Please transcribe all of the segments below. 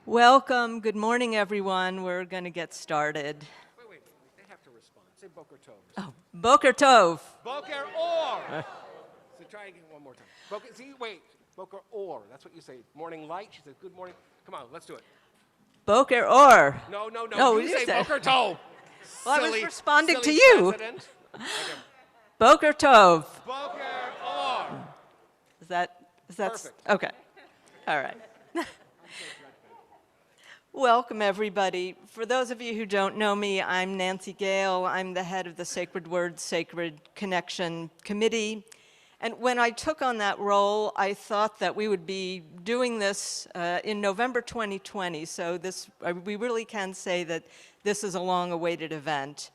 Welcome. Good morning, everyone. We're going to get started. Wait, they have to respond. Say Boker Tov. Oh, Boker Tov. Boker Or. So try again one more time. Boker Or. That's what you say. Morning light. She says, good morning. Come on, let's do it. Boker Or. No. No, You say Boker Tov. Well, I was responding to silly you. President. Okay. Boker Tov. Boker Or. Is that Perfect. Okay. All right. Welcome, everybody. For those of you who don't know me, I'm Nancy Gale. I'm the head of the Sacred Word, Sacred Connection Committee. And when I took on that role, I thought that we would be doing this in November 2020. So we really can say that this is a long-awaited event.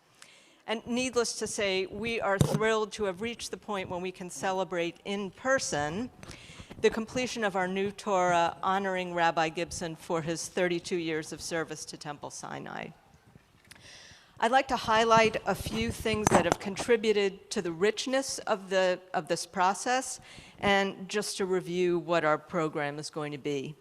And needless to say, we are thrilled to have reached the point when we can celebrate in person the completion of our new Torah honoring Rabbi Gibson for his 32 years of service to Temple Sinai. I'd like to highlight a few things that have contributed to the richness of this process, and just to review what our program is going to be.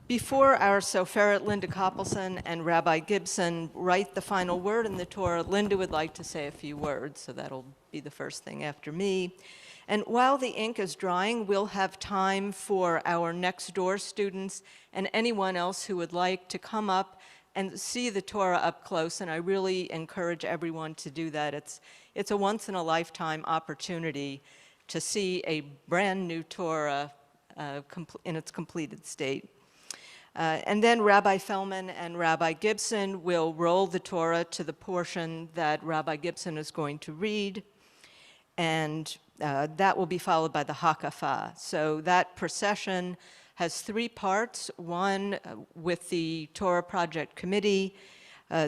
Before our Soferet Linda Koppelson and Rabbi Gibson write the final word in the Torah, Linda would like to say a few words, so that'll be the first thing after me. And while the ink is drying, we'll have time for our next door students and anyone else who would like to come up and see the Torah up close, and I really encourage everyone to do that. It's a once-in-a-lifetime opportunity to see a brand new Torah in its completed state. And then Rabbi Feldman and Rabbi Gibson will roll the Torah to the portion that Rabbi Gibson is going to read, and that will be followed by the Hakafah. So that procession has three parts, one with the Torah Project Committee,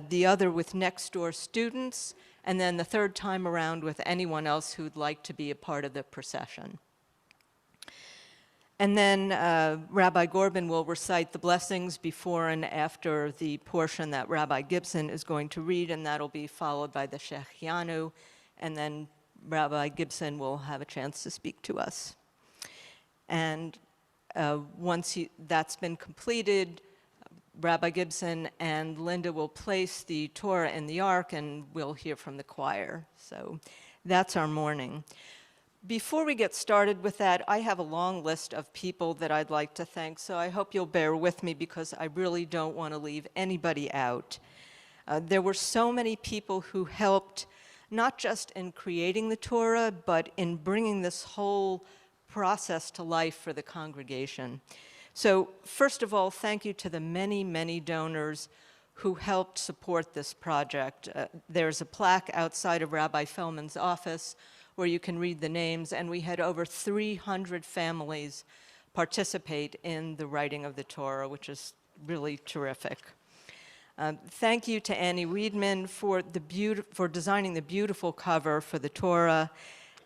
the other with next door students, and then the third time around with anyone else who'd like to be a part of the procession. And then Rabbi Gorbin will recite the blessings before and after the portion that Rabbi Gibson is going to read, and that'll be followed by the Shechianu, and then Rabbi Gibson will have a chance to speak to us. And once that's been completed, Rabbi Gibson and Linda will place the Torah in the ark, and we'll hear from the choir. So that's our morning. Before we get started with that, I have a long list of people that I'd like to thank, so I hope you'll bear with me because I really don't want to leave anybody out. There were so many people who helped, not just in creating the Torah, but in bringing this whole process to life for the congregation. So first of all, thank you to the many, many donors who helped support this project. There's a plaque outside of Rabbi Feldman's office where you can read the names, and we had over 300 families participate in the writing of the Torah, which is really terrific. Thank you to Annie Weidman for designing the beautiful cover for the Torah,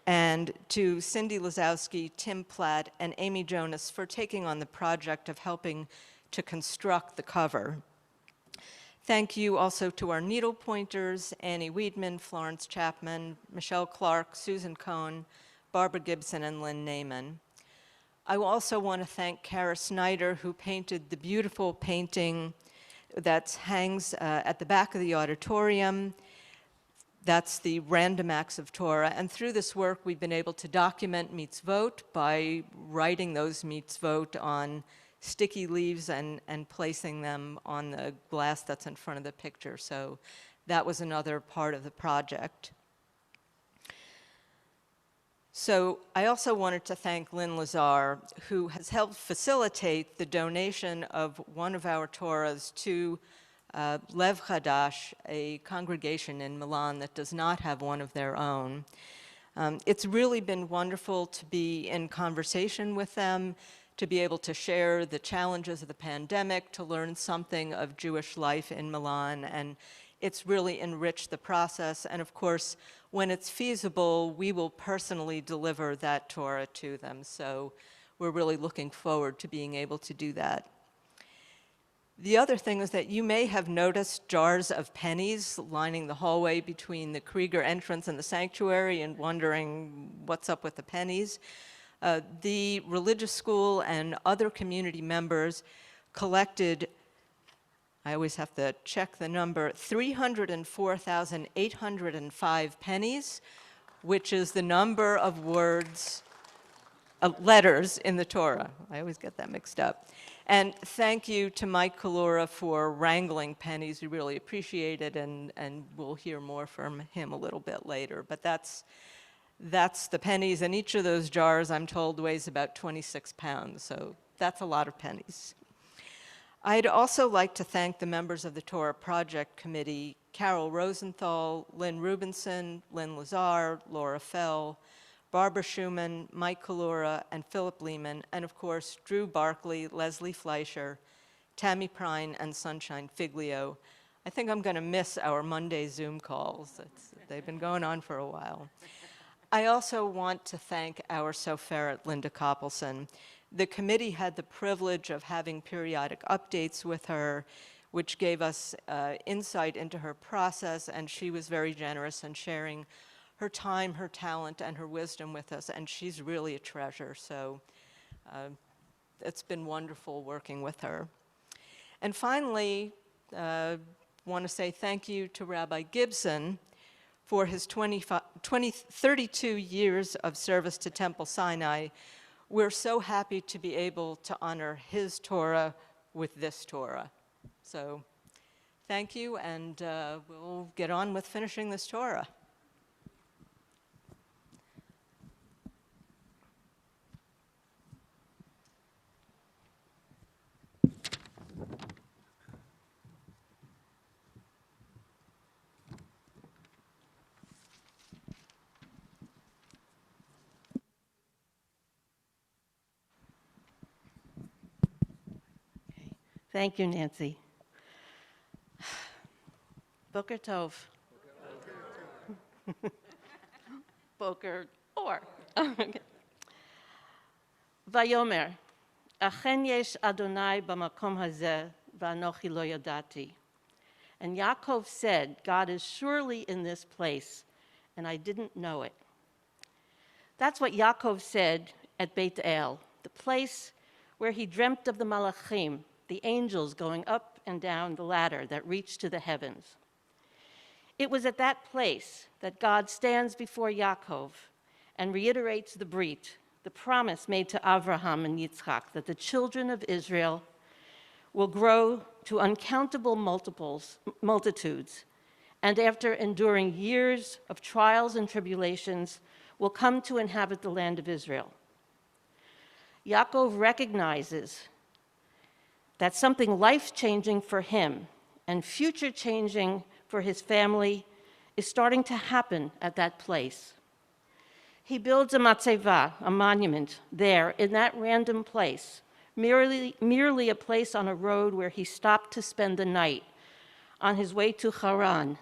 and to Cindy Lazowski, Tim Platt, and Amy Jonas for taking on the project of helping to construct the cover. Thank you also to our needle pointers, Annie Weidman, Florence Chapman, Michelle Clark, Susan Cohn, Barbara Gibson, and Lynn Naiman. I also want to thank Kara Snyder, who painted the beautiful painting that hangs at the back of the auditorium. That's the Random Acts of Torah. And through this work, we've been able to document mitzvot by writing those mitzvot on sticky leaves and placing them on the glass that's in front of the picture. So that was another part of the project. So I also wanted to thank Lynn Lazar, who has helped facilitate the donation of one of our Torahs to Lev Chadash, a congregation in Milan that does not have one of their own. It's really been wonderful to be in conversation with them, to be able to share the challenges of the pandemic, to learn something of Jewish life in Milan, and it's really enriched the process. And of course, when it's feasible, we will personally deliver that Torah to them. So we're really looking forward to being able to do that. The other thing is that you may have noticed jars of pennies lining the hallway between the Krieger entrance and the sanctuary and wondering what's up with the pennies. The religious school and other community members collected, I always have to check the number, 304,805 pennies, which is the number of words, letters in the Torah. I always get that mixed up. And thank you to Mike Kalura for wrangling pennies. We really appreciate it, and we'll hear more from him a little bit later. But that's the pennies, and each of those jars, I'm told, weighs about 26 pounds, so that's a lot of pennies. I'd also like to thank the members of the Torah Project Committee, Carol Rosenthal, Lynn Rubinson, Lynn Lazar, Laura Fell, Barbara Schumann, Mike Kalura, and Philip Lehman, and of course, Drew Barkley, Leslie Fleischer, Tammy Prine, and Sunshine Figlio. I think I'm going to miss our Monday Zoom calls. They've been going on for a while. I also want to thank our Soferet, Linda Koppelson. The committee had the privilege of having periodic updates with her, which gave us insight into her process, and she was very generous in sharing her time, her talent, and her wisdom with us, and she's really a treasure, so it's been wonderful working with her. And finally, want to say thank you to Rabbi Gibson for his 32 years of service to Temple Sinai. We're so happy to be able to honor his Torah with this Torah. So thank you, and we'll get on with finishing this Torah. Thank you, Nancy. Boker Tov. Boker Or. Vayomer, Achen yesh Adonai b'makom hazeh v'anochi lo yadati. And Yaakov said, God is surely in this place, and I didn't know it. That's what Yaakov said at Beit El, the place where he dreamt of the malachim, the angels going up and down the ladder that reached to the heavens. It was at that place that God stands before Yaakov and reiterates the brit, the promise made to Avraham and Yitzchak, that the children of Israel will grow to uncountable multitudes, and after enduring years of trials and tribulations, will come to inhabit the land of Israel. Yaakov recognizes that something life-changing for him and future-changing for his family is starting to happen at that place. He builds a matzeva, a monument, there in that random place, merely a place on a road where he stopped to spend the night on his way to Haran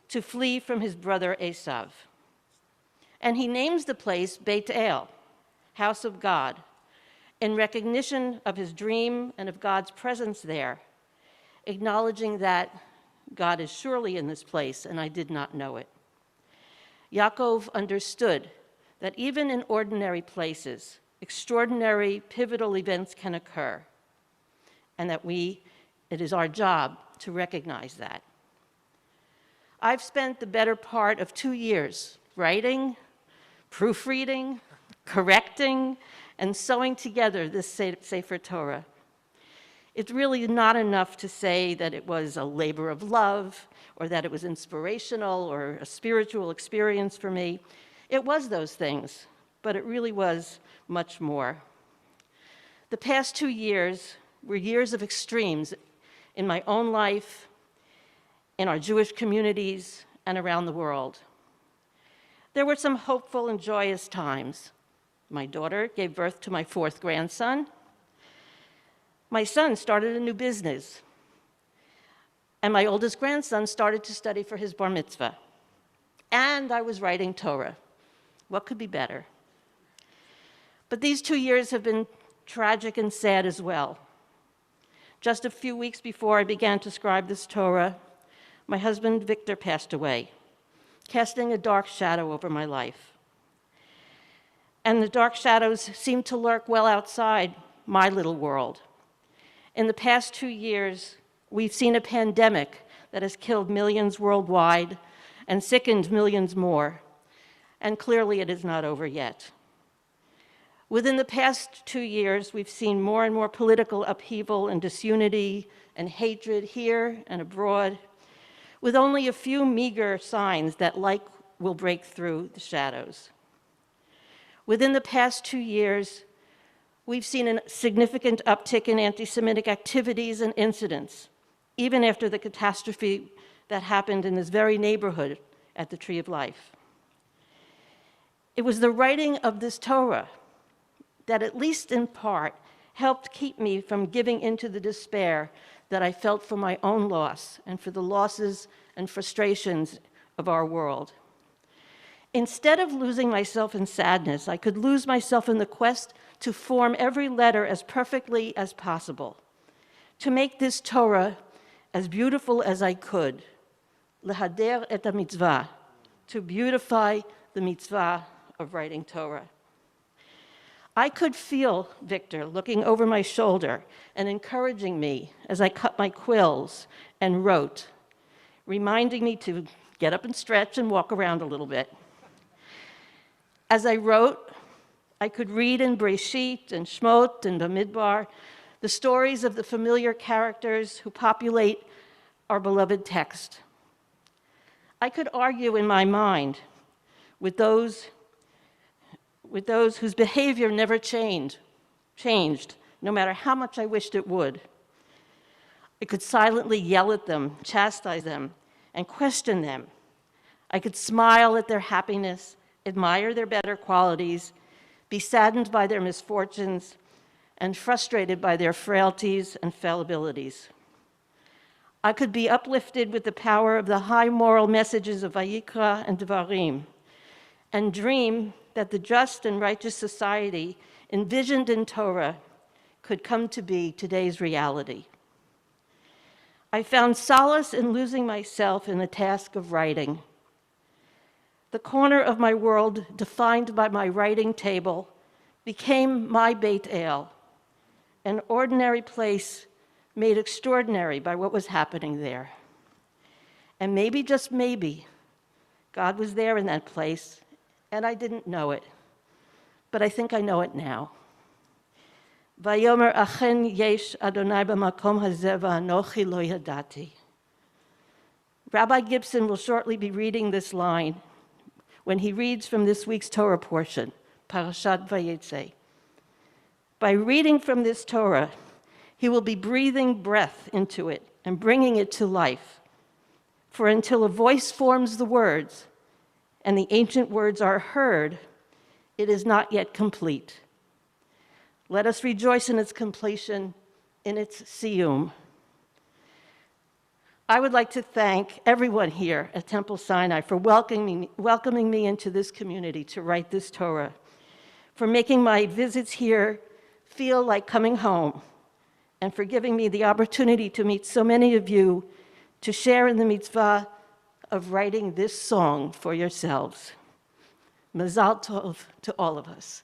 to flee from his brother Esav. And he names the place Beit El, House of God, in recognition of his dream and of God's presence there, acknowledging that God is surely in this place, and I did not know it. Yaakov understood that even in ordinary places, extraordinary, pivotal events can occur, and that it is our job to recognize that. I've spent the better part of 2 years writing, proofreading, correcting, and sewing together this Sefer Torah. It's really not enough to say that it was a labor of love or that it was inspirational or a spiritual experience for me. It was those things, but it really was much more. The past 2 years were years of extremes in my own life, in our Jewish communities, and around the world. There were some hopeful and joyous times. My daughter gave birth to my 4th grandson. My son started a new business. And my oldest grandson started to study for his bar mitzvah. And I was writing Torah. What could be better? But these 2 years have been tragic and sad as well. Just a few weeks before I began to scribe this Torah, my husband Victor passed away, casting a dark shadow over my life. And the dark shadows seemed to lurk well outside my little world, In the past 2 years, we've seen a pandemic that has killed millions worldwide and sickened millions more, and clearly it is not over yet. Within the past 2 years, we've seen more and more political upheaval and disunity and hatred here and abroad, with only a few meager signs that light will break through the shadows. Within the past 2 years, we've seen a significant uptick in anti-Semitic activities and incidents, even after the catastrophe that happened in this very neighborhood at the Tree of Life. It was the writing of this Torah that, at least in part, helped keep me from giving into the despair that I felt for my own loss and for the losses and frustrations of our world. Instead of losing myself in sadness, I could lose myself in the quest to form every letter as perfectly as possible, to make this Torah as beautiful as I could, lehader et mitzvah, to beautify the mitzvah of writing Torah. I could feel Victor looking over my shoulder and encouraging me as I cut my quills and wrote, reminding me to get up and stretch and walk around a little bit. As I wrote, I could read in Breshit and Shmot and Bamidbar the stories of the familiar characters who populate our beloved text. I could argue in my mind with those whose behavior never changed, no matter how much I wished it would. I could silently yell at them, chastise them, and question them. I could smile at their happiness, admire their better qualities, be saddened by their misfortunes, and frustrated by their frailties and fallibilities. I could be uplifted with the power of the high moral messages of Vayikra and Devarim, and dream that the just and righteous society envisioned in Torah could come to be today's reality. I found solace in losing myself in the task of writing. The corner of my world defined by my writing table became my Beit El, an ordinary place made extraordinary by what was happening there. And maybe, just maybe, God was there in that place, and I didn't know it. But I think I know it now. Vayomer achen yesh Adonai b'makom hazeh v'anochi lo yadati. Rabbi Gibson will shortly be reading this line when he reads from this week's Torah portion, Parashat Vayetze. By reading from this Torah, he will be breathing breath into it and bringing it to life. For until a voice forms the words and the ancient words are heard, it is not yet complete. Let us rejoice in its completion, in its Siyyum. I would like to thank everyone here at Temple Sinai for welcoming me into this community to write this Torah, for making my visits here feel like coming home, and for giving me the opportunity to meet so many of you to share in the mitzvah of writing this song for yourselves. Mazal tov to all of us.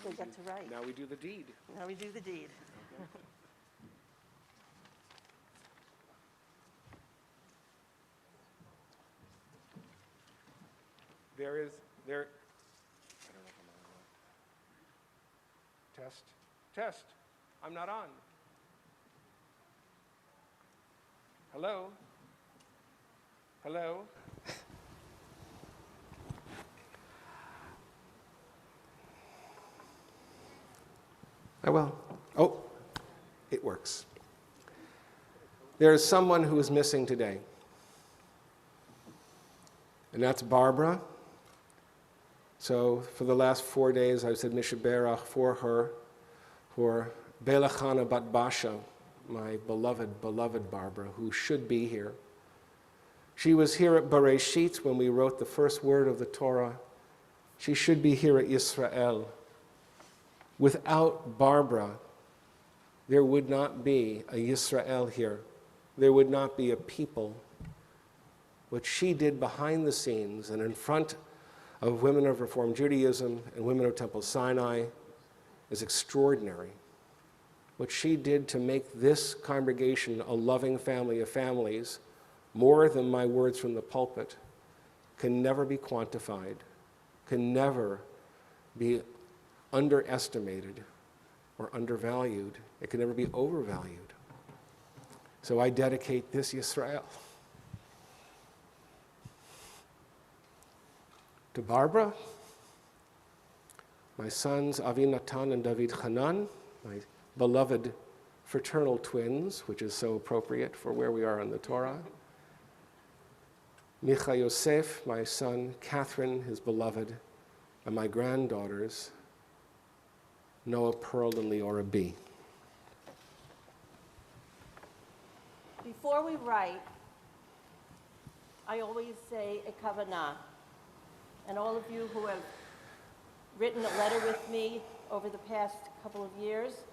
I got to write. Now we do the deed. Now we do the deed. I don't know if I'm on. Test. I'm not on. Hello? I will. Oh, it works. There is someone who is missing today. And that's Barbara. So for the last 4 days, I've said Mishaberach for her, for Belachana Bat Basha, my beloved Barbara, who should be here. She was here at Bereshit when we wrote the first word of the Torah. She should be here at Yisrael. Without Barbara, there would not be a Yisrael here. There would not be a people. What she did behind the scenes and in front of women of Reform Judaism and women of Temple Sinai is extraordinary. What she did to make this congregation a loving family of families, more than my words from the pulpit, can never be quantified, can never be underestimated or undervalued. It can never be overvalued. So I dedicate this Yisrael to Barbara, my sons Avi Natan and David Hanan, my beloved fraternal twins, which is so appropriate for where we are in the Torah. Micha Yosef, my son, Catherine, his beloved, and my granddaughters, Noah Pearl and Leora B. Before we write, I always say a kavanah. And all of you who have written a letter with me over the past couple of years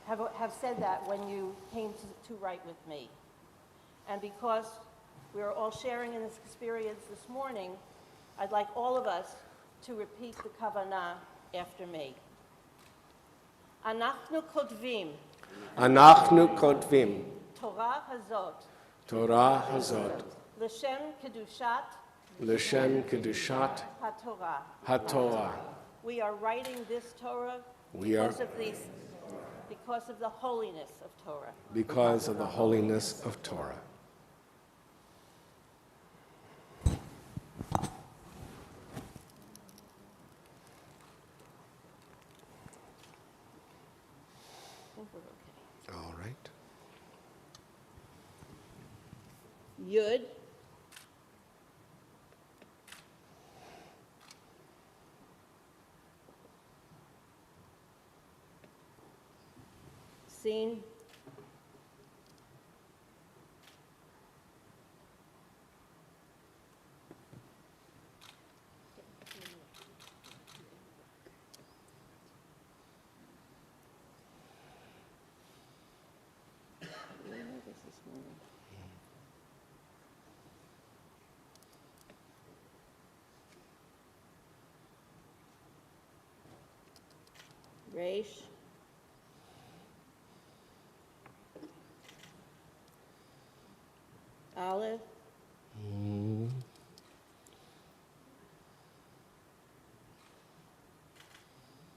have said that when you came to write with me. And because we are all sharing in this experience this morning, I'd like all of us to repeat the kavanah after me. Anachnu kotvim. Anachnu kotvim. Torah hazot. Torah hazot. L'shem kedushat. L'shem kedushat HaTorah. haTorah. We are writing this Torah because of the holiness of Torah. Because of the holiness of Torah. I think we're okay. All right. Yud. Sin. Reish. Aleph.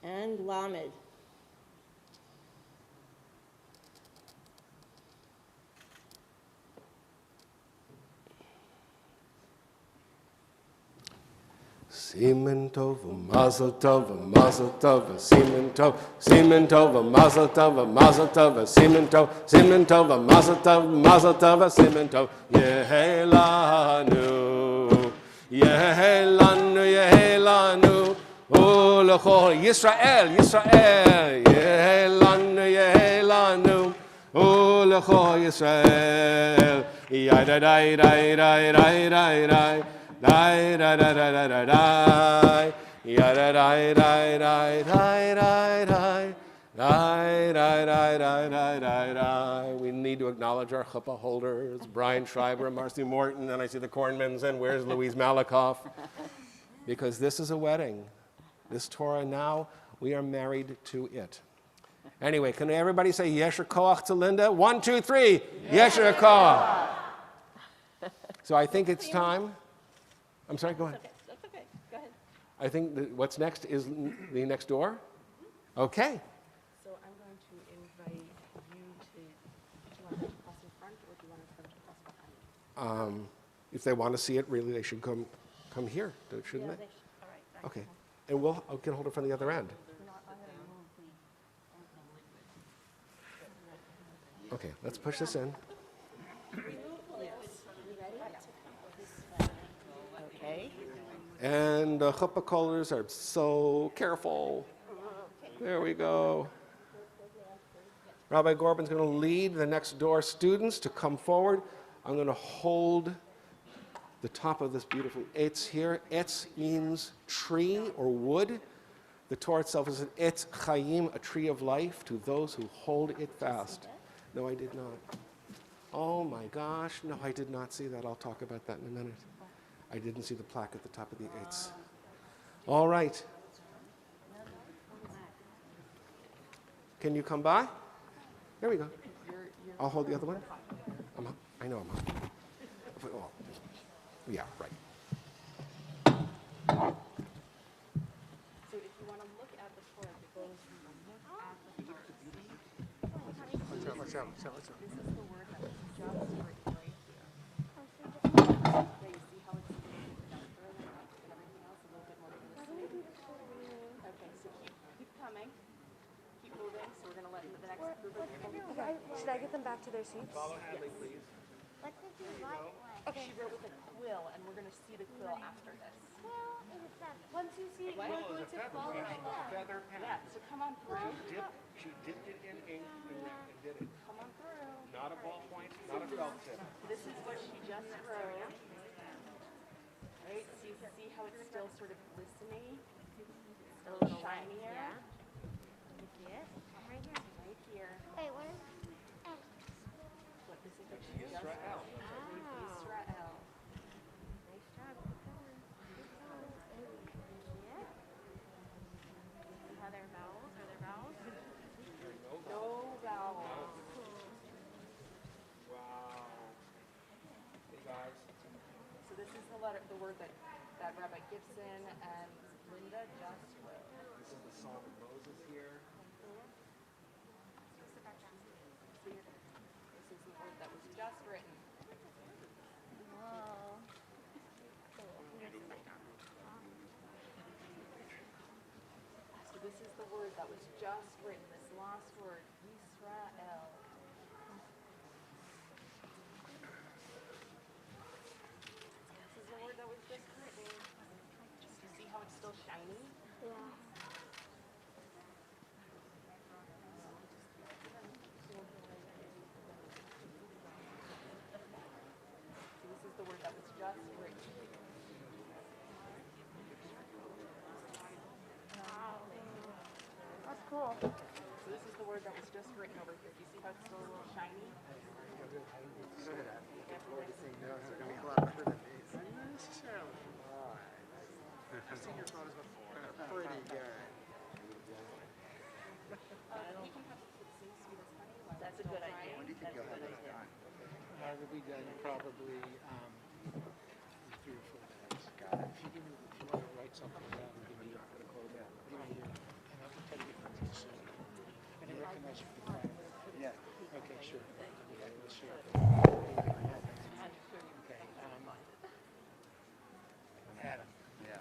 And Lamed. Simen tov, mazel tov, mazel tov, simen tov, mazel tov, mazel tov, simen tov, mazel tov, simen tov, yehelanu, yehelanu, yehelanu, ulecho Yisrael, Yisrael, yehelanu, yehelanu, ulecho Yisrael, yadadai, dai, dai, dai, dai, dai. Die, die, die, die, die, die, die. Ja, die, die, die, die, die, die, die. Die, die, die, die, die, die, die. We need to acknowledge our chuppah holders, Brian Schreiber, Marcy Morton, and I see the Kornmans, and where's Louise Malakoff? Because this is a wedding. This Torah now, we are married to it. Anyway, can everybody say Yesher Koach to Linda? 1, 2, 3. Yesher Koach. So I think it's time. I'm sorry, go ahead. That's okay. Go ahead. I think that what's next is the next door. Okay. So I'm going to invite you to, do you want them to cross in front or do you want them to cross behind? If they want to see it, really, they should come here, shouldn't they? All right. Okay. And I can hold it from the other end. Okay, let's push this in. Okay. And the chuppah callers are so careful. There we go. Rabbi Gorbin's going to lead the next door students to come forward. I'm going to hold the top of this beautiful etz here. Etz means tree or wood. The Torah itself is an Etz Chaim, a tree of life, to those who hold it fast. No, I did not. Oh my gosh, no, I did not see that. I'll talk about that in a minute. I didn't see the plaque at the top of the Etz. All right. Can you come by? There we go. I'll hold the other one. I know I'm up. Oh, yeah, right. So if you want to look at the Torah, it goes from the look at the Torah. This is the word that was just written right here. Yeah, you see how it's down further and everything else, a little bit more listening. Okay, so keep coming. Keep moving. So we're going to let the next group of people. Should I get them back to their seats? Follow Hadley, please. What did you write? Okay. She wrote with a quill, and we're going to see the quill after this. Well, it is that. Once you see it, we're going to follow it. Feather pen. Yeah, so come on through. She dipped it in ink and did it. Come on through. Not a ballpoint, not a felt tip. This is what she just wrote. Right? So you can see how it's still sort of glistening, a little shinier. Yeah. You see it? Right here. Right here. Hey, what is What this is what she just wrote. Israel. Nice job. Keep going. Keep going. Yeah. See how they're vowels? Are there vowels? No vowel. Wow. Hey guys. So this is the letter, the word that Rabbi Gibson and Linda just wrote. This is the Song of Moses here. See, this is the word that was just written. Whoa. So this is the word that was just written, this last word, Yisrael. This is the word that was just written. You see how it's still shiny? Yeah. So this is the word that was just written. That's cool. So this is the word that was just written over here. Do you see how it's still a little shiny? Pretty good. You can have it sing sweet as honey. Like That's a good idea. When do you think you'll have it done? It'll be done probably in 3 or 4 minutes. Got it. If you want to write something down, give me your, and I can tell you if it's soon. And I recognize you from the crowd. Yeah. Okay, sure. Okay, let's share. Okay, Adam. Yeah.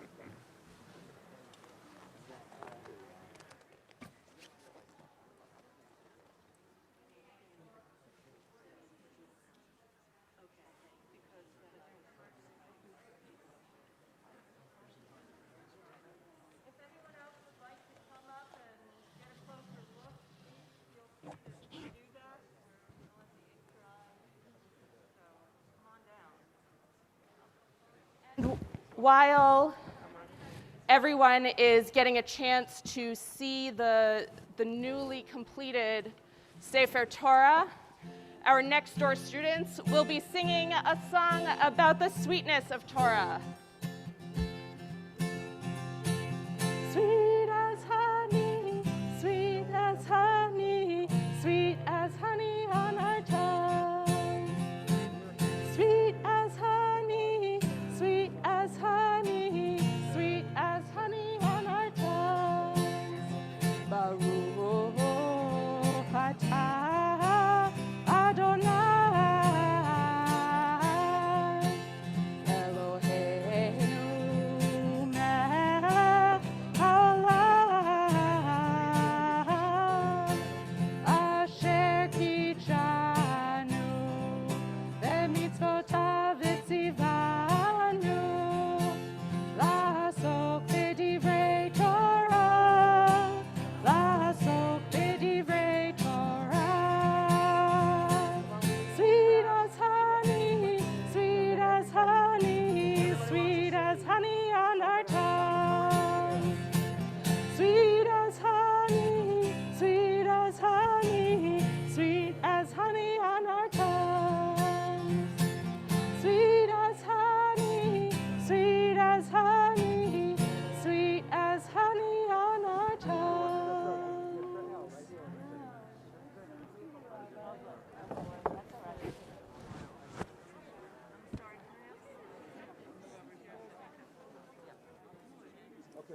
While everyone is getting a chance to see the newly completed Sefer Torah, our next door students will be singing a song about the sweetness of Torah. Sweet as honey, sweet as honey, sweet as honey on our tongue. Sweet as honey, sweet as honey, sweet as honey on our tongues. Baruch atah Adonai Elohim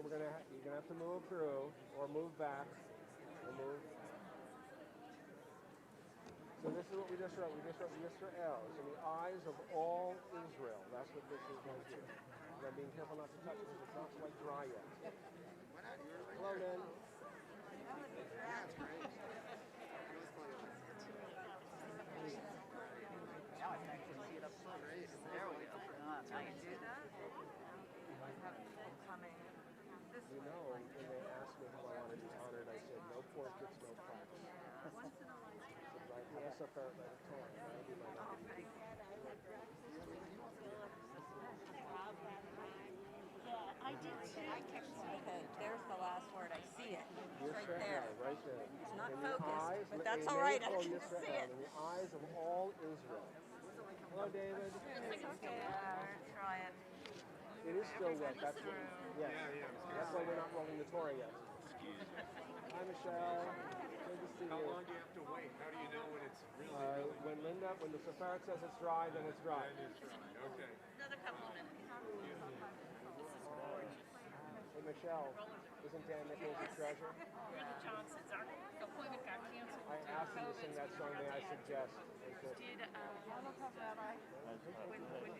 So you're gonna have to move through or move back or move. So this is what we just wrote. We just wrote Yisrael. It's in the eyes of all Israel. That's what this is going to do. And I'm being careful not to touch because it's not quite dry yet. Hello, Lynn. You know, when they asked me how I want to be honored, I said, no portraits, no plaques. Right? I'm a sefer by the Torah. That'll be my honor. Yeah, I did too. Okay, there's the last word. I see it. It's right there. Right there. It's not In the focused, eyes, but that's all right. I can see Yisrael, it. in the eyes of all Israel. Hello, David. It's okay. Try it. It is still wet. That's yes. That's why we're not rolling the Torah yet. Hi, Michelle. Good to see you. How long do you have to wait? How do you know when it's really When the Sepharic says it's dry, then it's dry. okay? Another couple of minutes. Hey, Michelle, isn't Dan Nichols a treasure? Johnson's our appointment got canceled. I asked him to sing that song. May I suggest? When did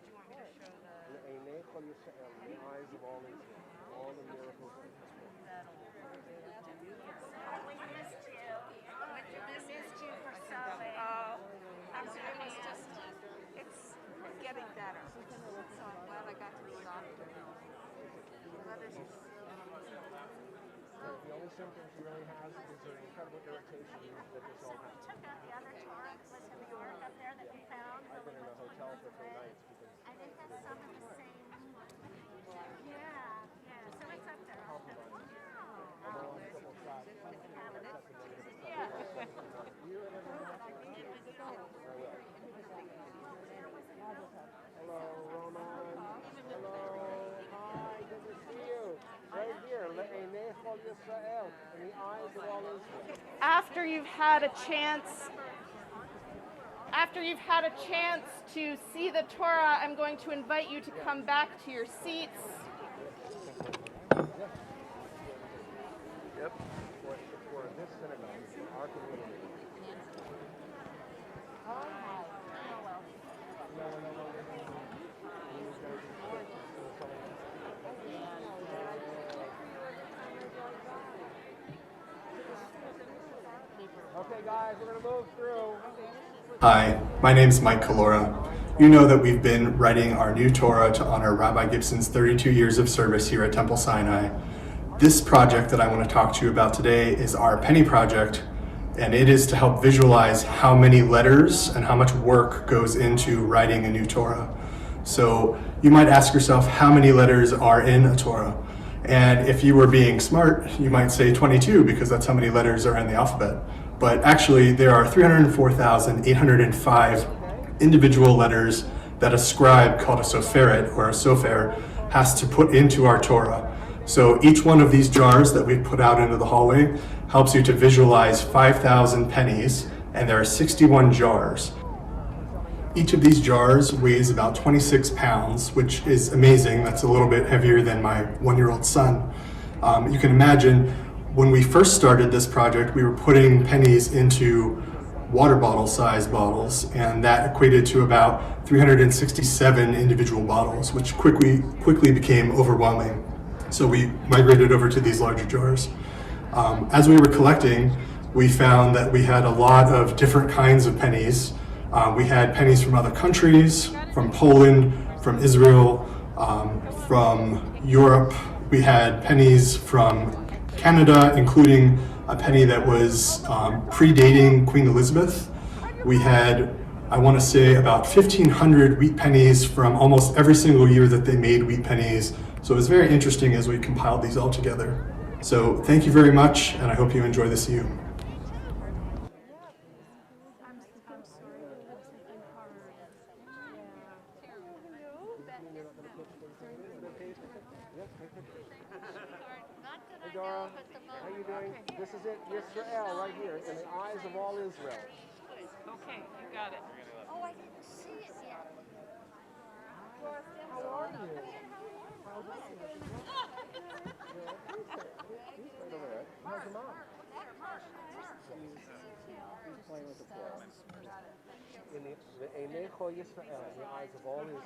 you want me to show the? Einei Chol Yisrael, in the eyes of all Israel, all the miracles of Israel. We missed you. We missed you for so long. It's getting better. So I'm glad I got to the doctor. The only symptoms she really has is an incredible irritation that this all has. Took out the other Torah was in New York up there that we found. I've been in a hotel for 3 nights because I think that's some of the same. Yeah. So it's up there. I'm on a triple shot. Hello, Roman. Hello. Hi, good to see you. Right here, Einei Chol Yisrael, in the eyes of all Israel. After you've had a chance to see the Torah, I'm going to invite you to come back to your seats. Yep. For this synagogue, our community. Okay, guys, we're going to move through. Hi, my name is Mike Kalora. You know that we've been writing our new Torah to honor Rabbi Gibson's 32 years of service here at Temple Sinai. This project that I want to talk to you about today is our Penny Project, and it is to help visualize how many letters and how much work goes into writing a new Torah. So you might ask yourself, how many letters are in a Torah? And if you were being smart, you might say 22 because that's how many letters are in the alphabet. But actually there are 304,805 individual letters that a scribe called a soferet or a sofer has to put into our Torah. So each one of these jars that we've put out into the hallway helps you to visualize 5,000 pennies, and there are 61 jars. Each of these jars weighs about 26 pounds, which is amazing. That's a little bit heavier than my 1-year-old son. You can imagine when we first started this project, we were putting pennies into water bottle sized bottles, and that equated to about 367 individual bottles, which quickly became overwhelming. So we migrated over to these larger jars. As we were collecting, we found that we had a lot of different kinds of pennies. We had pennies from other countries, from Poland, from Israel, from Europe. We had pennies from Canada, including a penny that was predating Queen Elizabeth. We had, I want to say, about 1,500 wheat pennies from almost every single year that they made wheat pennies. So it was very interesting as we compiled these all together. So thank you very much, and I hope you enjoy the Siyyum. Hey Dora, how you doing? This is it, Yisrael, right here, in the eyes of all Israel. Okay, you got it. Oh, I didn't see it yet. How are you? He's playing with the ball. In the Einecho Yisrael, in the eyes of all Israel.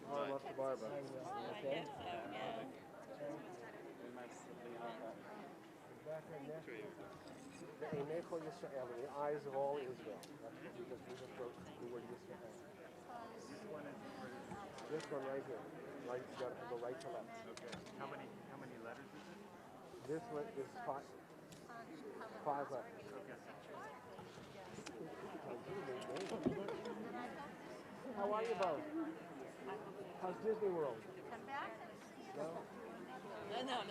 Tomorrow left to Barbara. Okay? The Einecho Yisrael, in the eyes of all Israel. That's what we just wrote the word Yisrael. This one right here. Right, you gotta go right to left. Okay. How many letters is it? This one is five letters. How are you both? How's Disney World? Come back? No? No.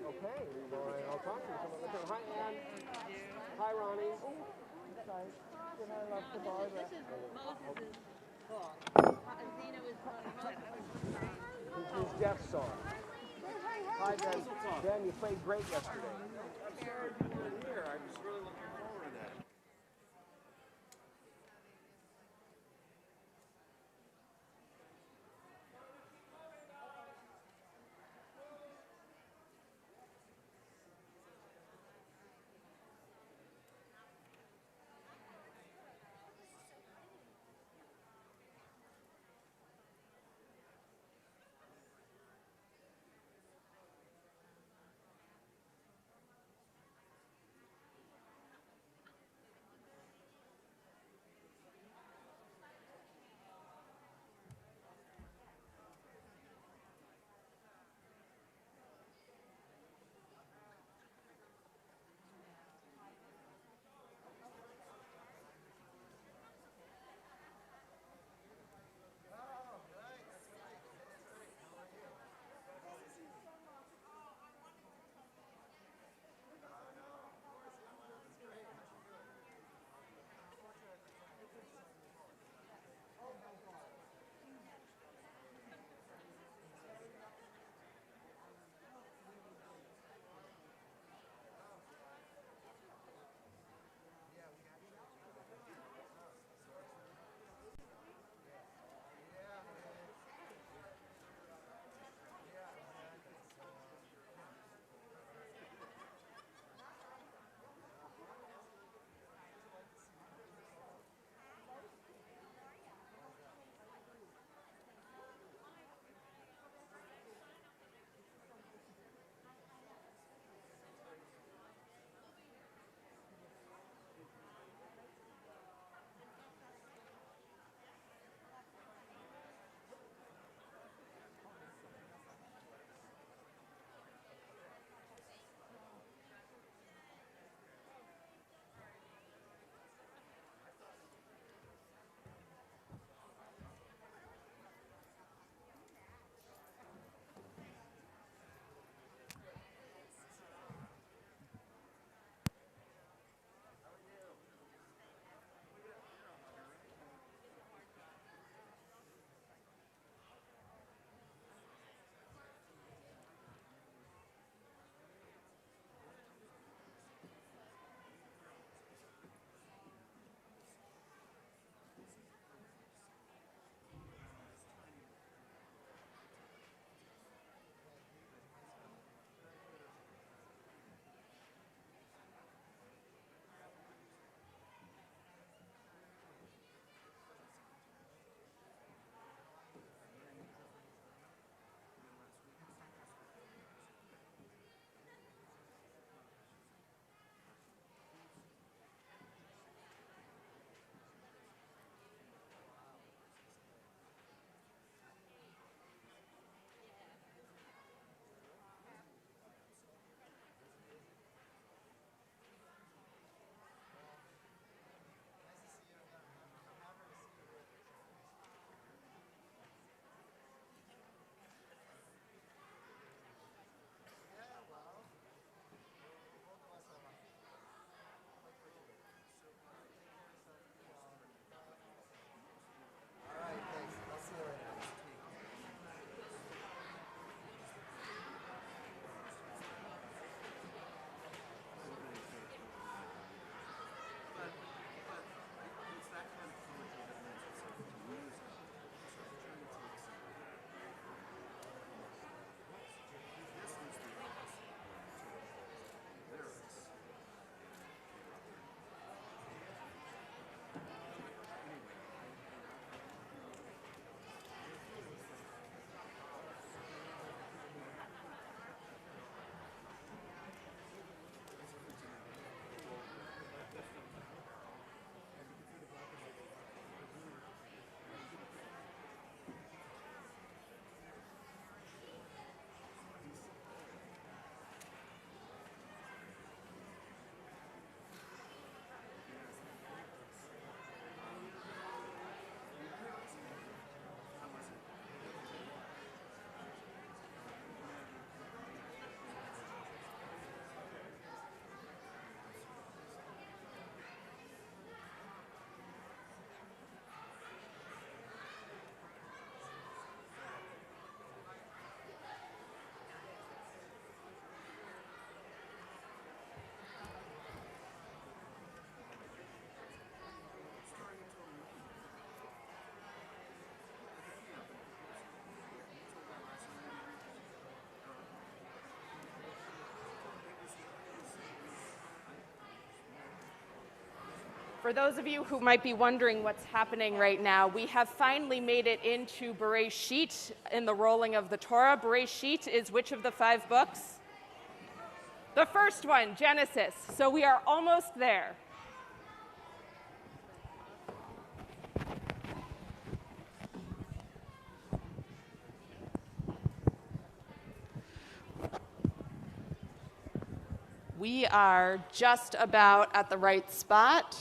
Okay, well, I'll talk to you. Hi, Ann. Hi, Ronnie. Say hi, love to Barbara. This is Moses' book. Zena was His death song. Hi, Ben. Ben, you played great yesterday. I'm sorry you weren't here. I was really looking forward to that. For those of you who might be wondering what's happening right now, we have finally made it into Bereshit in the rolling of the Torah. Bereshit is which of the 5 books? The first one, Genesis. So we are almost there. We are just about at the right spot.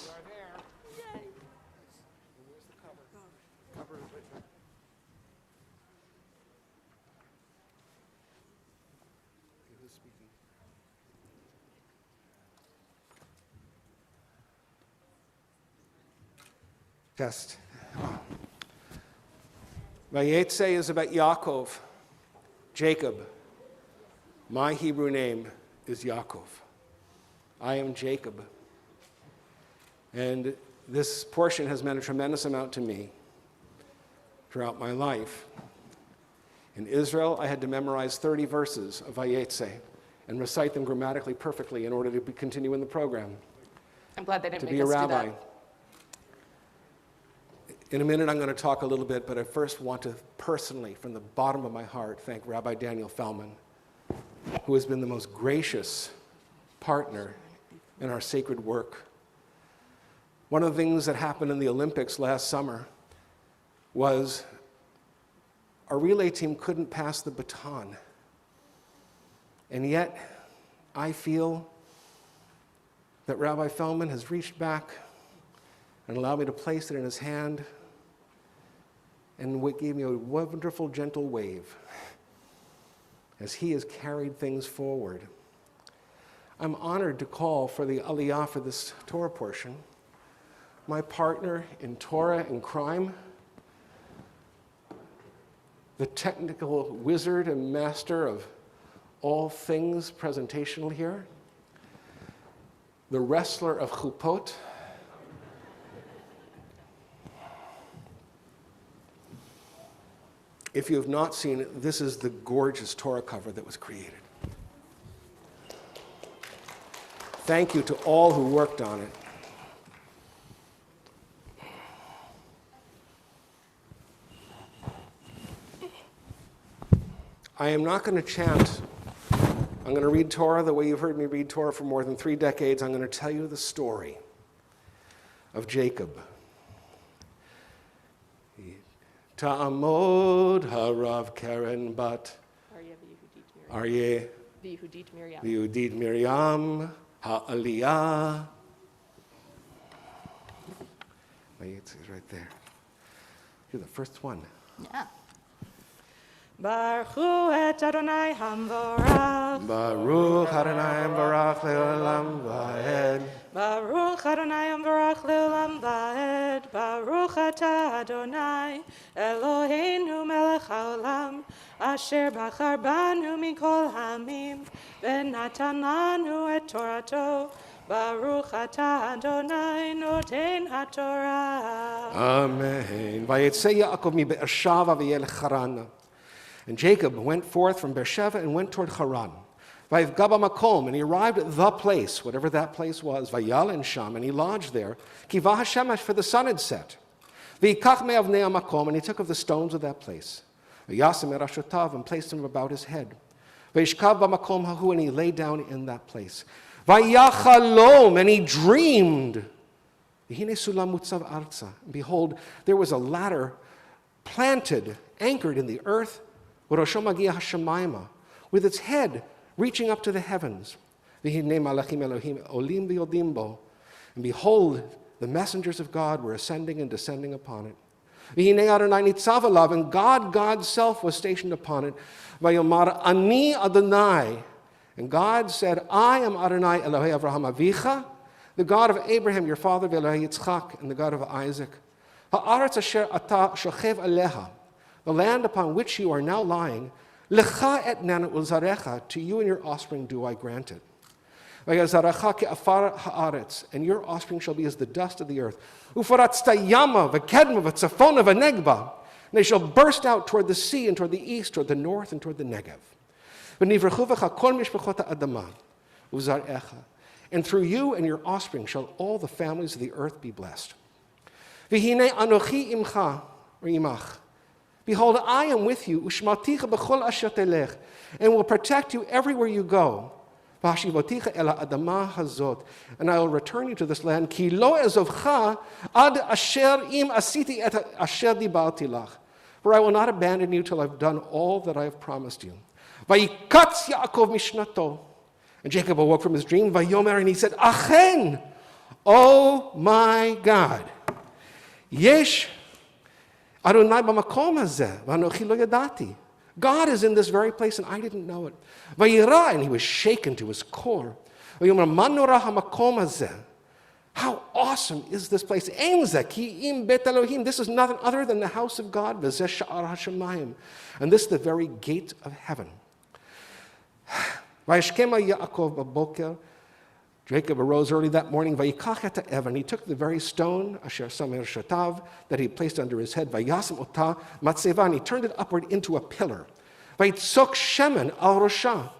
Test. Vayetze is about Yaakov, Jacob. My Hebrew name is Yaakov. I am Jacob. And this portion has meant a tremendous amount to me throughout my life. In Israel, I had to memorize 30 verses of Vayetze and recite them grammatically perfectly in order to continue in the program. I'm glad they didn't To make be a us do rabbi. that. In a minute, I'm going to talk a little bit, but I first want to personally, from the bottom of my heart, thank Rabbi Daniel Feldman, who has been the most gracious partner in our sacred work. One of the things that happened in the Olympics last summer was our relay team couldn't pass the baton. And yet, I feel that Rabbi Feldman has reached back and allowed me to place it in his hand and gave me a wonderful, gentle wave as he has carried things forward. I'm honored to call for the Aliyah for this Torah portion my partner in Torah and crime, the technical wizard and master of all things presentational here, the wrestler of chupot, if you have not seen it, this is the gorgeous Torah cover that was created. Thank you to all who worked on it. I am not going to chant. I'm going to read Torah the way you've heard me read Torah for more than 3 decades. I'm going to tell you the story of Jacob. Ta'amod harav Karen bat Aryeh v'Yehudit Miriam ha'aliyah. It's right there. You're the first one. Yeah. Baruch hu et Adonai Hamvorach. Baruch Adonai Barach le'olam va'ed. Baruch Adonai Hamvorach le'olam va'ed. Baruch atah Adonai Eloheinu melech haolam asher bachar banu mikol hamim v'natan lanu et Torato. Baruch atah Adonai noten haTorah. Amen. Vayetze Yaakov mi Be'ersheva v'yelech Haran. And Jacob went forth from Beersheba and went toward Haran. Vayivgaba makom, and he arrived at the place, whatever that place was, Vayal and Sham, and he lodged there. Kiva Hashemesh, for the sun had set. V'yikach me'avnei makom, and he took of the stones of that place. V'yasem erashotav, and placed them about his head. V'yishkav b'makom hahu, and he lay down in that place. Vayachalom, and he dreamed. V'hine sulam mutzav arza, and behold, there was a ladder planted, anchored in the earth, with its head reaching up to the heavens. And behold, the messengers of God were ascending and descending upon it. And God's self was stationed upon it. Ani Adonai. And God said, I am Adonai Elohei Avraham Avicha, the God of Abraham your father, Elohei Yitzchak, and the God of Isaac. Ha'aretz asher ata shochev aleha, the land upon which you are now lying, lecha etnan ulzarecha, to you and your offspring do I grant it. Vayazarecha ke'afar haaretz, and your offspring shall be as the dust of the earth. Ufaratz yama v'kedma v'tzafona v'negba, and they shall burst out toward the sea and toward the east, toward the north and toward the Negev. V'nivrechu v'cha kol mishpachot ha'adama uzarecha, and through you and your offspring shall all the families of the earth be blessed. V'hinei anochi imcha, or imach. Behold, I am with you, ushmalticha b'chol asher telech, and will protect you everywhere you go. V'hashivoticha el ha'adama hazot, and I will return you to this land. Ki lo ezovcha ad asher im asiti et asher dibarti lach. For I will not abandon you till I've done all that I have promised you. Vayikatz Yaakov mishnato. And Jacob awoke from his dream, Vayomer, and he said, Achen, oh my God, Yesh Adonai b'makom hazeh, v'anochi lo yadati. God is in this very place, and I didn't know it. Vayira, and he was shaken to his core. Vayomer, man norah hamakom hazeh. How awesome is this place? Ein zeh ki im bet Elohim. This is nothing other than the house of God, v'zeh sha'ar hashamayim. And this is the very gate of heaven. Vayishkema Yaakov b'boker. Jacob arose early that morning, vayikach et ha'evan. He took the very stone, asher samer shatav, that he placed under his head, vayasem ota matzeva, and he turned it upward into a pillar. Vayitzok shemen al rosha,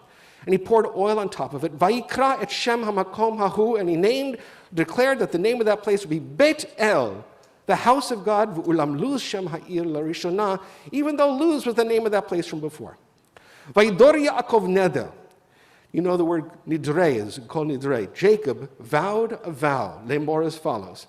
and he poured oil on top of it. Vayikra et shem hamakom hahu, and he declared that the name of that place would be Beit El, the house of God, v'ulam Luz shem ha'ir larishona, even though Luz was the name of that place from before. Vayidor Yaakov neder. You know the word nidrei is called nidrei. Jacob vowed a vow, lemor as follows.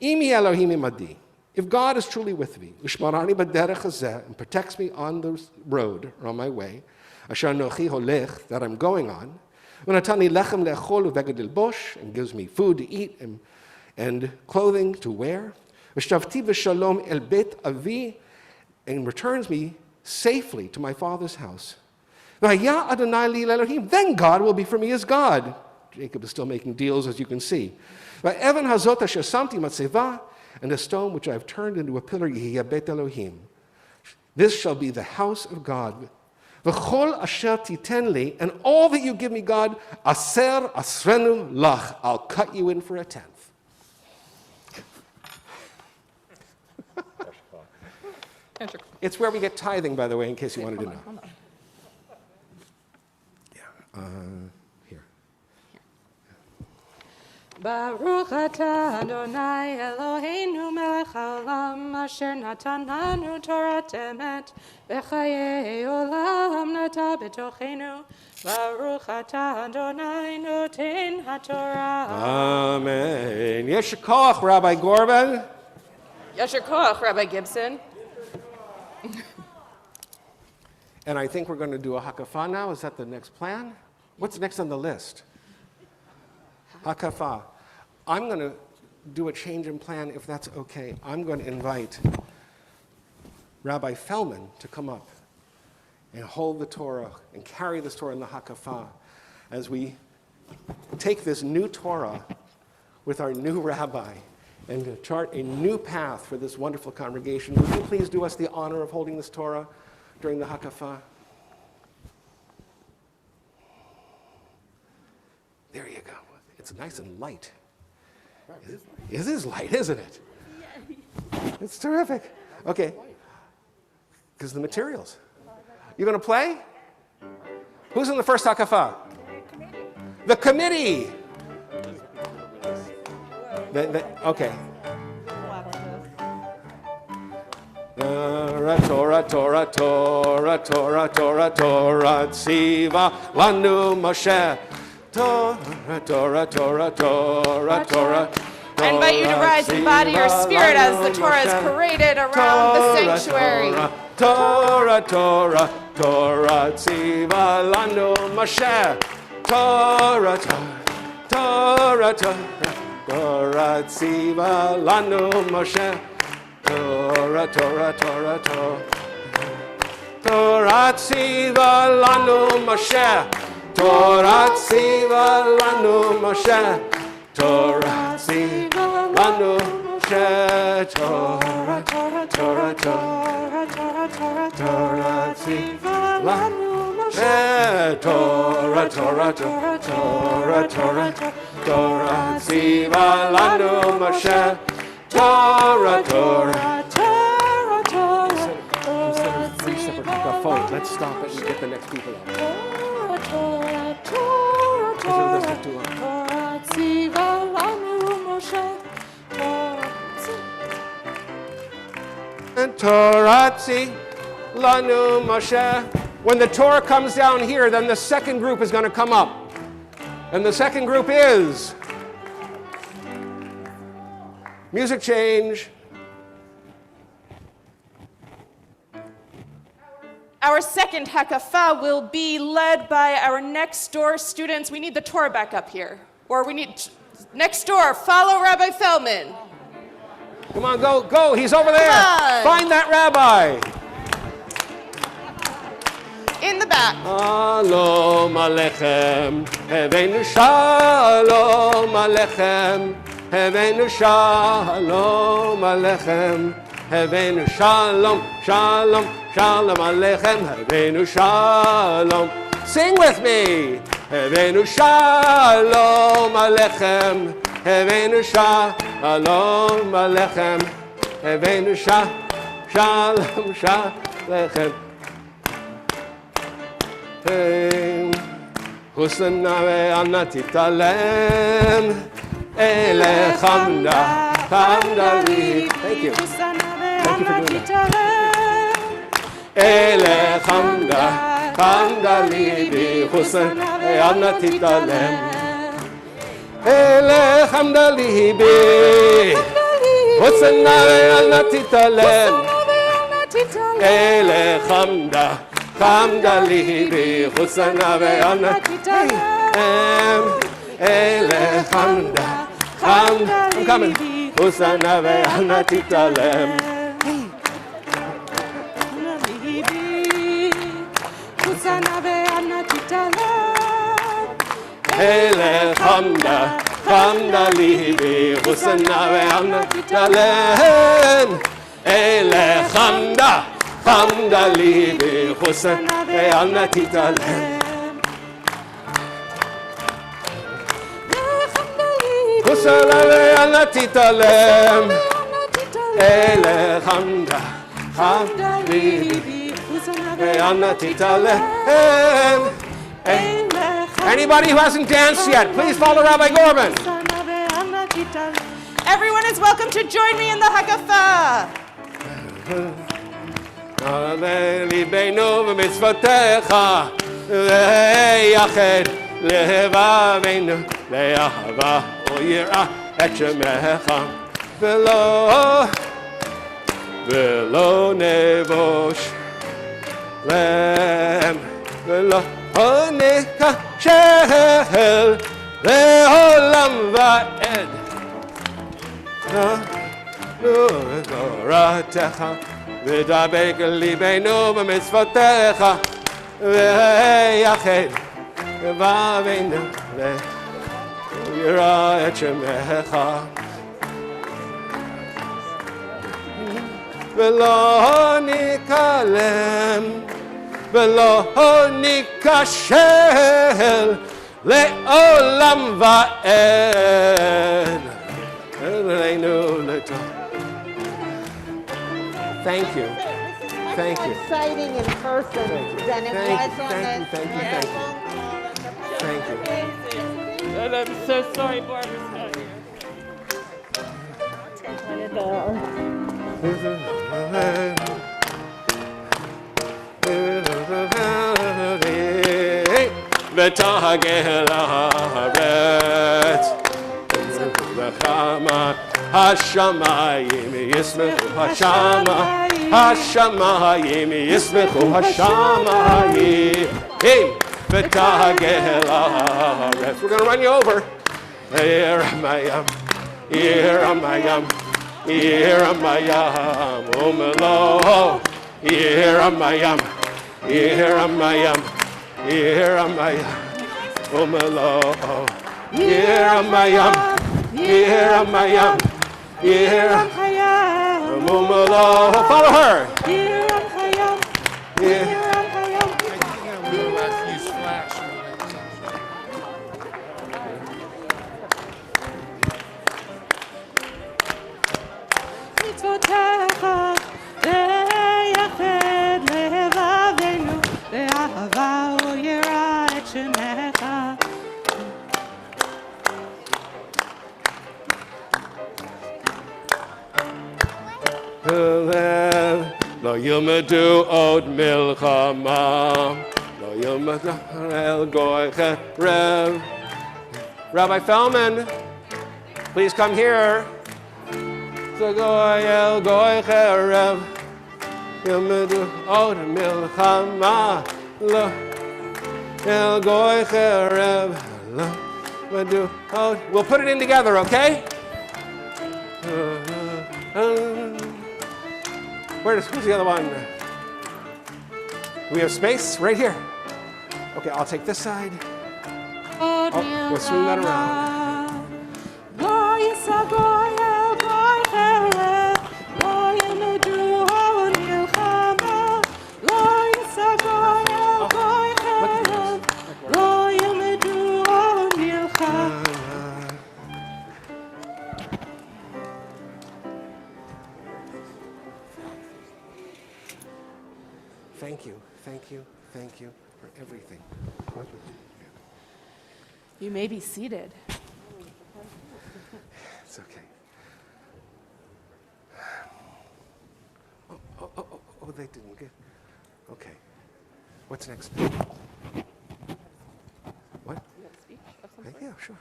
Imi Elohim imadi. If God is truly with me, ushmarani b'derech hazeh, and protects me on the road, or on my way, asher nochi holech, that I'm going on, v'natani lechem le'echol u'veged lilbosh, and gives me food to eat and clothing to wear, v'shavti v'shalom el bet avi, and returns me safely to my father's house. Then God will be for me as God. Jacob is still making deals, as you can see. And the stone which I have turned into a pillar, this shall be the house of God. And all that you give me, God, aser asrenu lach, I'll cut you in for a tenth. It's where we get tithing, by the way, in case you wanted to know. Here. Baruch atah Adonai Eloheinu melech haolam asher natan lanu Torah emet v'chayei olam nata b'tochenu. Baruch atah Adonai noten haTorah. Amen. Yesher koach, Rabbi Gorban. Yasher koach, Rabbi Gibson. And I think we're going to do a hakafah now. Is that the next plan? What's next on the list? Hakafah. I'm going to do a change in plan, if that's okay. I'm going to invite Rabbi Feldman to come up and hold the Torah and carry this Torah in the hakafah as we take this new Torah with our new rabbi and to chart a new path for this wonderful congregation. Would you please do us the honor of holding this Torah during the hakafah? There you go. It's nice and light. It is light, isn't it? It's terrific. Okay. Because the materials. You going to play? Who's in the first hakafah? The committee. Okay. Torah, Torah, Torah, Torah, Torah, Torah, Torah, Tziva, Lanu, Moshe. Torah, Torah, Torah, Torah, Torah. I invite you to rise in body or spirit as the Torah is paraded around the sanctuary. Torah, Torah, Torah, Tziva, Lanu, Moshe. Torah, Torah, Torah, Torah, Tziva, Lanu, Moshe. Torah, Torah, Torah, Torah. Torah, Tziva, Lanu, Moshe. Torah, Tziva, Lanu, Moshe. Torah, Tziva, Lanu, Moshe. Torah, Torah, Torah, Torah, Torah, Torah, Tziva, Lanu, Moshe. Torah, Torah, Torah, Torah, Torah, Torah, Tziva, Lanu, Moshe. Torah, Torah, Torah, Torah. Instead of three separate hakafot, let's stop it and get the next people out. Torah, Torah, Torah, Torah, ציווה לנו משה, And Torah lanu Moshe. When the Torah comes down here, then the second group is going to come up. And the second group is music change. Our second hakafa will be led by our next door students. We need the Torah back up here. Or we need next door, follow Rabbi Feldman. Come on, go. He's over there. Come on. Find that rabbi. In the back. Shalom Aleichem, Heveinu Shalom Aleichem, Heveinu Shalom Aleichem, Heveinu Shalom, Shalom, Shalom Aleichem, Heveinu Shalom. Sing with me. Heveinu Shalom Aleichem, Heveinu Shalom Aleichem, Heveinu Shalom Aleichem. Husna ve'ana titalem elech hamda li. Thank you. Thank you for doing that. Elech hamda li. Husna ve'ana titalem elech hamda li. Husna ve'ana titalem elech hamda. Hamda libi chusana ve'ana titalem ele hamda I'm coming chusana ve'ana titalem ele hamda libi chusana ve'ana titalem ele hamda libi chusana ve'ana titalem chusana ve'ana titalem ele hamda libi ve'ana titalem. Anybody who hasn't danced yet, please follow Rabbi Gorban. Everyone is welcome to join me in the hakafa. ליבנו במצוותיך ויחד לבבינו לאהבה ויראה את שמך ולא נבוש להם ולא ניכשל לעולם ועד תורתך ודבק ליבנו במצוותיך ויחד לבבינו ויראה את שמך ולא ניכלם ולא ניכשל לעולם ועד אלינו לטוב. Thank you. Thank you. Exciting in person than it was on Thank you. And I'm so sorry Barbara's not here. ותגל הארץ וכמה השמיים ישמחו השמיים ישמחו השמיים ותגל הארץ. We're going to run you over. ירמיהו ומלוא ירמיהו ומלוא ירמיהו follow her. מצוותיך ויחד לבבינו באהבה ויראה את שמך ילמדו עוד מלחמה, לא ילמדו אל גוי חרב. Rabbi Feldman, please come here. So goy el goy חרב, ילמדו עוד מלחמה, לא el goy חרב, לא ילמדו עוד. We'll put it in together, okay? Who's the other one? We have space right here. Okay, I'll take this side. Oh, we'll swing that around. Thank you for everything. You may be seated. It's okay. Oh, they didn't get. Okay. What's next? What? Yeah, sure.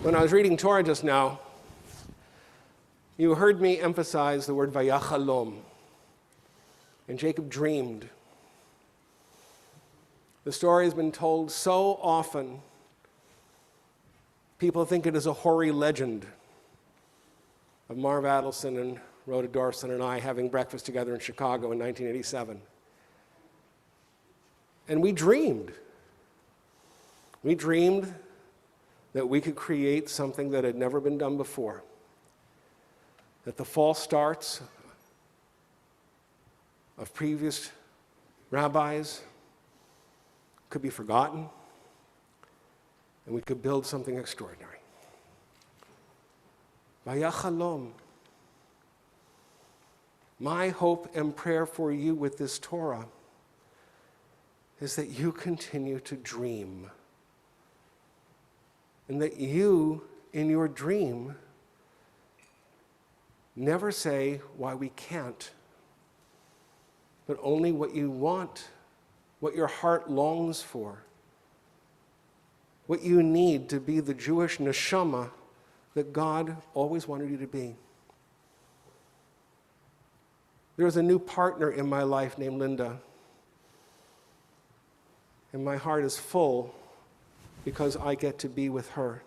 When I was reading Torah just now, you heard me emphasize the word vayachalom. And Jacob dreamed. The story has been told so often, people think it is a hoary legend of Marv Adelson and Rhoda Dorson and I having breakfast together in Chicago in 1987. And we dreamed. We dreamed that we could create something that had never been done before. That the false starts of previous rabbis could be forgotten, and we could build something extraordinary. Vayachalom. My hope and prayer for you with this Torah is that you continue to dream, and that you, in your dream, never say why we can't, but only what you want, what your heart longs for, what you need to be the Jewish neshama that God always wanted you to be. There's a new partner in my life named Linda, and my heart is full because I get to be with her.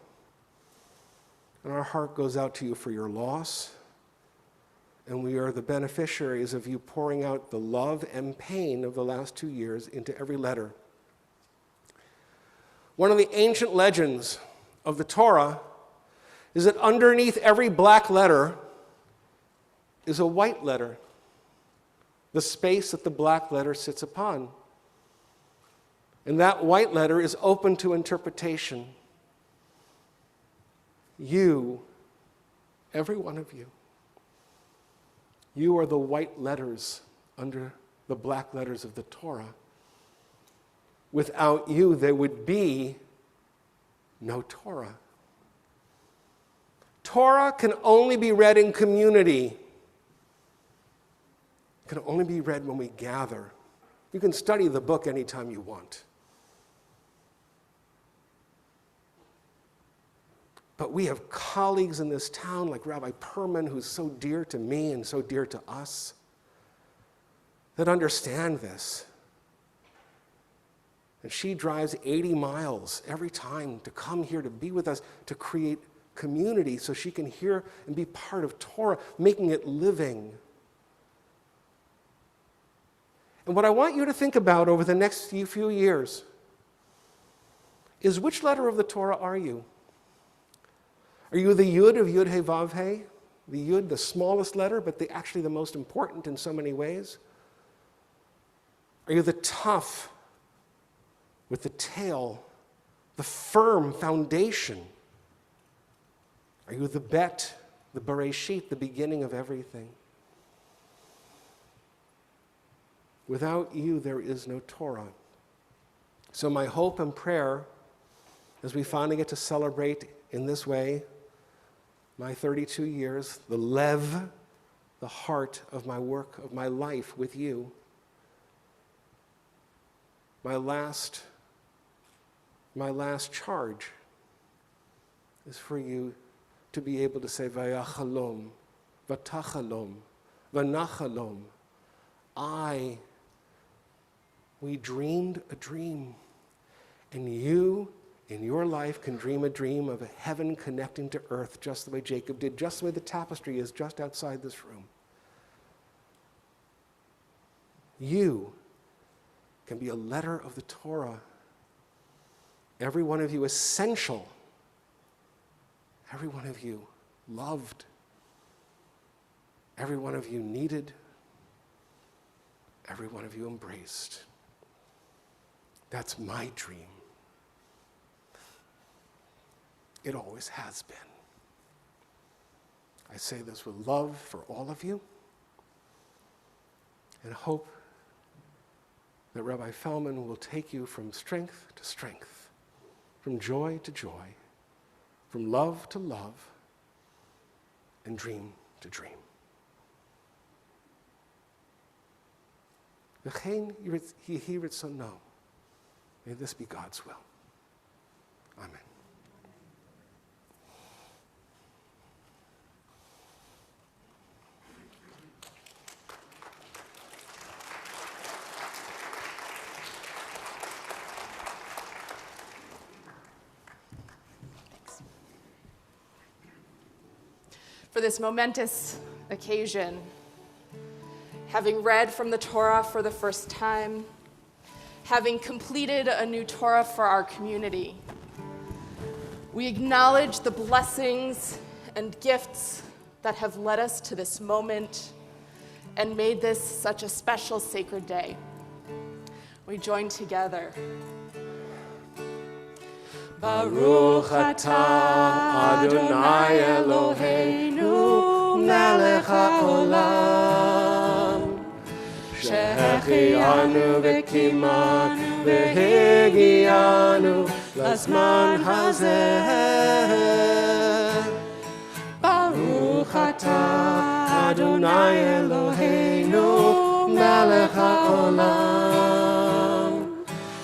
And our heart goes out to you for your loss, and we are the beneficiaries of you pouring out the love and pain of the last 2 years into every letter. One of the ancient legends of the Torah is that underneath every black letter is a white letter, the space that the black letter sits upon. And that white letter is open to interpretation. You, every one of you, you are the white letters under the black letters of the Torah. Without you, there would be no Torah. Torah can only be read in community. It can only be read when we gather. You can study the book anytime you want. But we have colleagues in this town like Rabbi Perman, who's so dear to me and so dear to us, that understand this. And she drives 80 miles every time to come here to be with us, to create community so she can hear and be part of Torah, making it living. And what I want you to think about over the next few years is, which letter of the Torah are you? Are you the Yud of Yud He Vav He? The Yud, the smallest letter, but actually the most important in so many ways? Are you the Taf with the tail, the firm foundation? Are you the Bet, the Bereshit, the beginning of everything? Without you, there is no Torah. So my hope and prayer, as we finally get to celebrate in this way my 32 years, the Lev the heart of my work, of my life with you. My last charge is for you to be able to say, Vayachalom, Vatachalom, Vanachalom. We dreamed a dream, and you, in your life, can dream a dream of a heaven connecting to earth, just the way Jacob did, just the way the tapestry is just outside this room. You can be a letter of the Torah. Every one of you essential. Every one of you loved. Every one of you needed. Every one of you embraced. That's my dream. It always has been. I say this with love for all of you, and hope that Rabbi Feldman will take you from strength to strength, from joy to joy, from love to love, and dream to dream. V'chein yehi ritzono. May this be God's will. Amen. For this momentous occasion, having read from the Torah for the first time, having completed a new Torah for our community, we acknowledge the blessings and gifts that have led us to this moment and made this such a special sacred day. We join together. Baruch atah Adonai Eloheinu melech haolam שהחיינו וקיימנו והגיענו לזמן הזה. ברוך אתה אדוני אלוהינו מלך העולם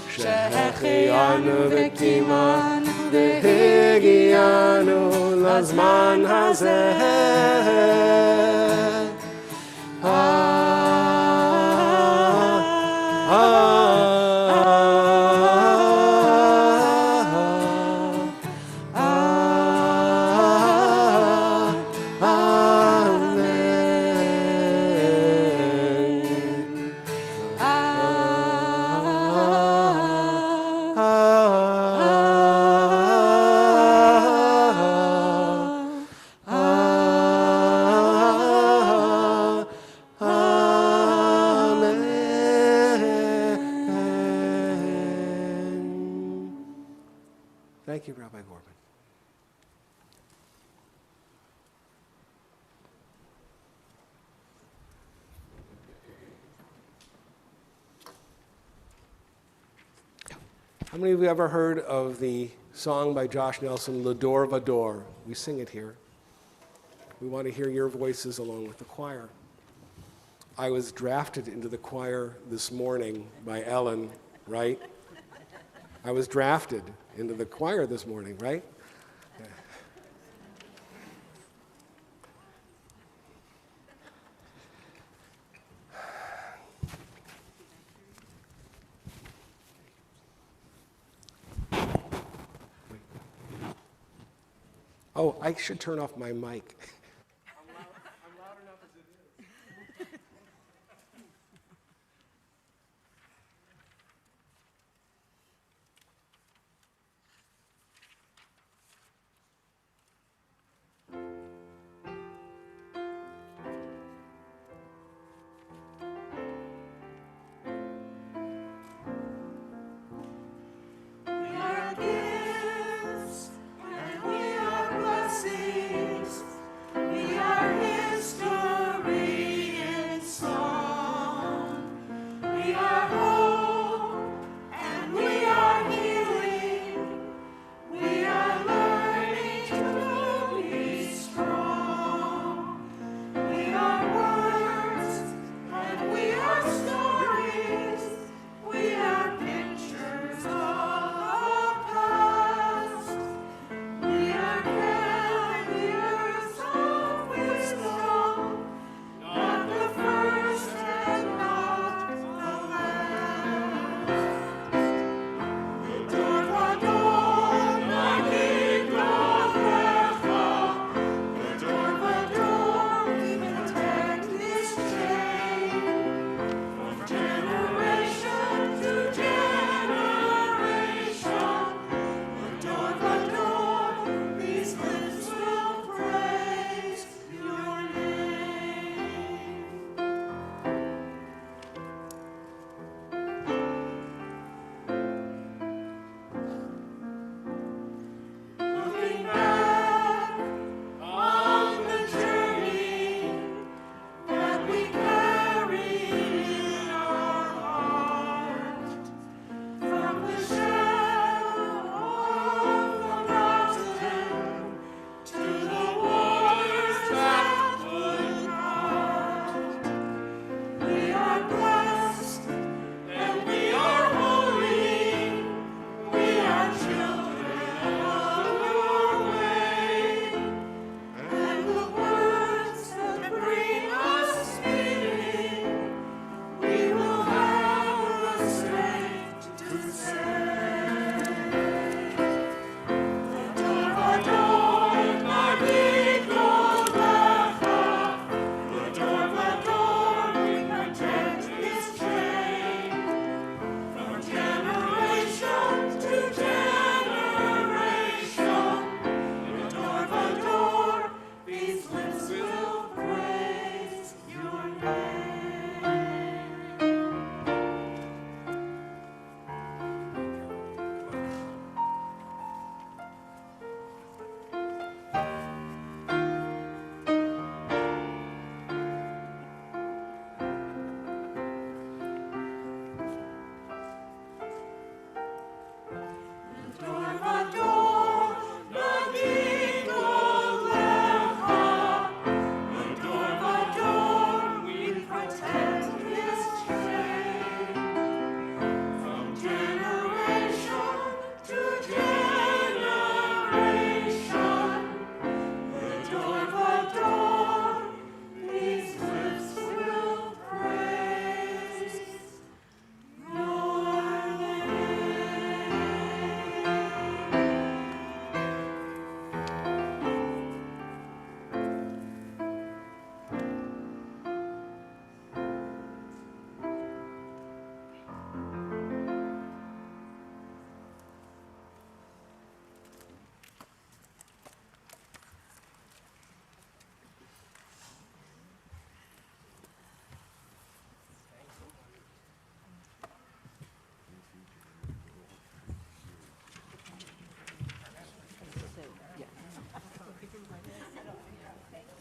שהחיינו וקיימנו והגיענו לזמן הזה. Thank you, Rabbi Gorban. How many of you ever heard of the song by Josh Nelson, L'Dor Vador? We sing it here. We want to hear your voices along with the choir. I was drafted into the choir this morning by Ellen, right? I was drafted into the choir this morning, right? Yeah. Oh, I should turn off my mic. I'm loud enough as it is. We are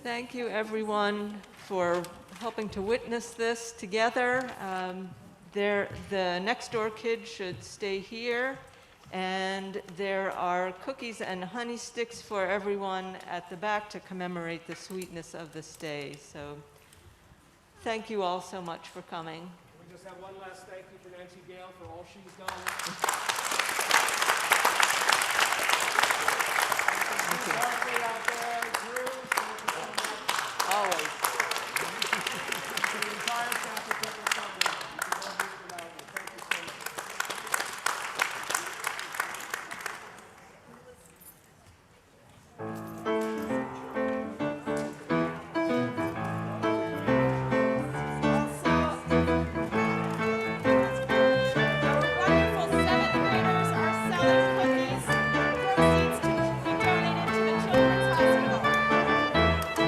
Thank you, everyone, for helping to witness this together. The next door kids should stay here, and there are cookies and honey sticks for everyone at the back to commemorate the sweetness of this day. So thank you all so much for coming. Can we just have one last thank you for Nancy Gale for all she's done? Thank you. Out there, Drew.